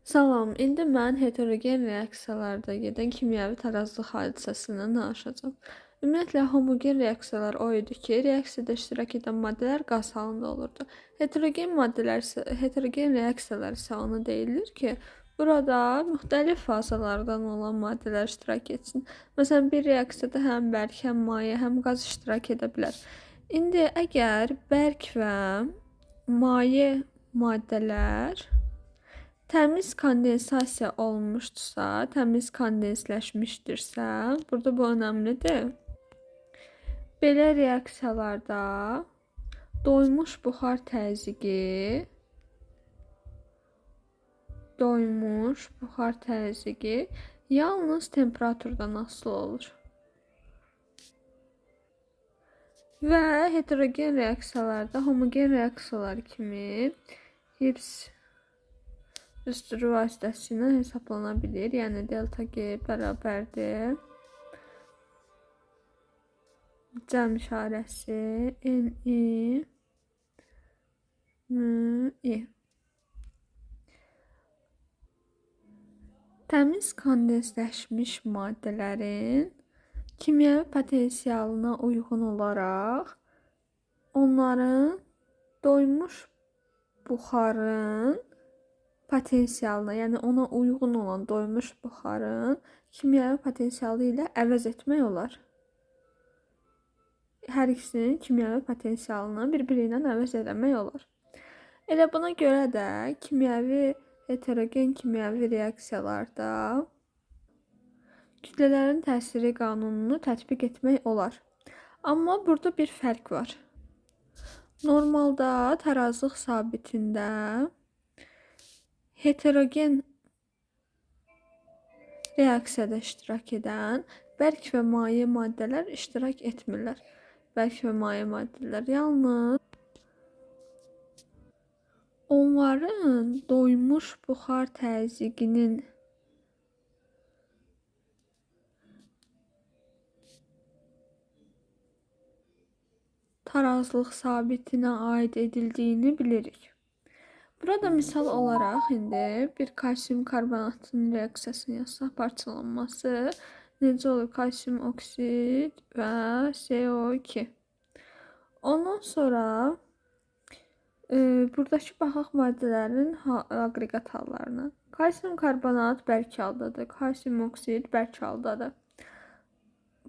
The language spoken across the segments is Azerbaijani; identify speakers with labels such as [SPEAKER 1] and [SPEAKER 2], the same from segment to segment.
[SPEAKER 1] Salam, indi mən heterogen reaksiyalarda gedən kimyəvi tarazlıq hadisəsindən danışacağam. Ümumiyyətlə, homogen reaksiyalar o idi ki, reaksiyada iştirak edən maddələr qaz halında olurdu. Heterogen reaksiyalar isə ona deyilir ki, burada müxtəlif fazalardan olan maddələr iştirak etsin. Məsələn, bir reaksiyada həm bərk, həm maye, həm qaz iştirak edə bilər. İndi əgər bərk və maye maddələr təmiz kondensasiya olmuşdursa, təmiz kondensləşmişdirsə, burada bu önəmlidir. Belə reaksiyalarda doymuş buxar təzyiqi yalnız temperaturdan asılı olur. Və heterogen reaksiyalarda homogen reaksiyalar kimi Gibbs üstürü vasitəsilə hesablana bilir. Yəni delta G bərabərdir cəm işarəsi Ni I. Təmiz kondensləşmiş maddələrin kimyəvi potensialına uyğun olaraq onların doymuş buxarın potensialına, yəni ona uyğun olan doymuş buxarın kimyəvi potensialı ilə əvəz etmək olar. Hər ikisinin kimyəvi potensialını bir-biri ilə əvəz etmək olar. Elə buna görə də heterogen kimyəvi reaksiyalarda kütlələrin təsiri qanununu tətbiq etmək olar. Amma burada bir fərq var. Normalda tarazlıq sabitində heterogen reaksiyada iştirak edən bərk və maye maddələr iştirak etmirlər. Bərk və maye maddələr yalnız onların doymuş buxar təzyiqinin tarazlıq sabitinə aid edildiyini bilirik. Burada misal olaraq indi bir kalsium karbonatının reaksiyasını yazsaq, parçalanması necə olur? Kalsium oksid və CO2. Ondan sonra buradakı baxaq maddələrin aqreqat hallarına. Kalsium karbonat bərk haldadır, kalsium oksid bərk haldadır.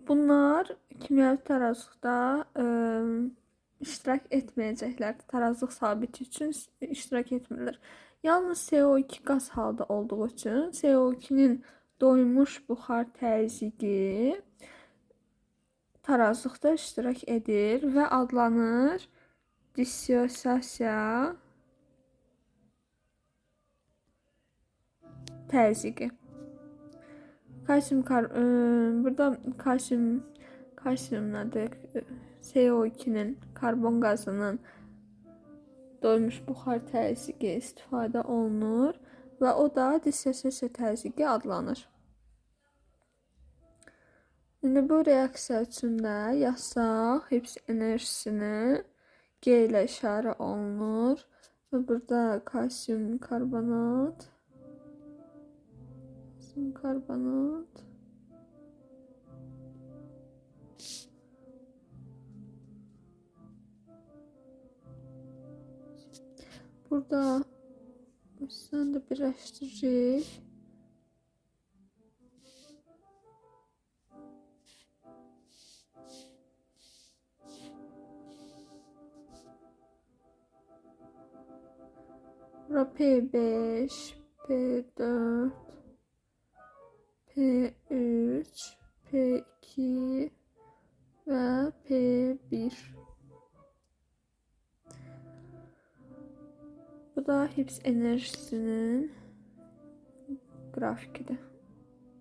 [SPEAKER 1] Bunlar kimyəvi tarazlıqda iştirak etməyəcəklər. Tarazlıq sabiti üçün iştirak etmirlər. Yalnız CO2 qaz halda olduğu üçün CO2-nin doymuş buxar təzyiqi tarazlıqda iştirak edir və adlanır dissosiasiya təzyiqi. Burada kalsium nədir? CO2'nin, karbon qazının doymuş buxar təzyiqi istifadə olunur və o da dissosiasiya təzyiqi adlanır. İndi bu reaksiya üçün də yazsaq, Gibbs enerjisini G ilə işarə olunur və burada kalsium karbonat burada sen de birleştirecek. Burada P5, P4, P3, P2 ve P1. Bu da Gibbs enerjisinin grafikidir.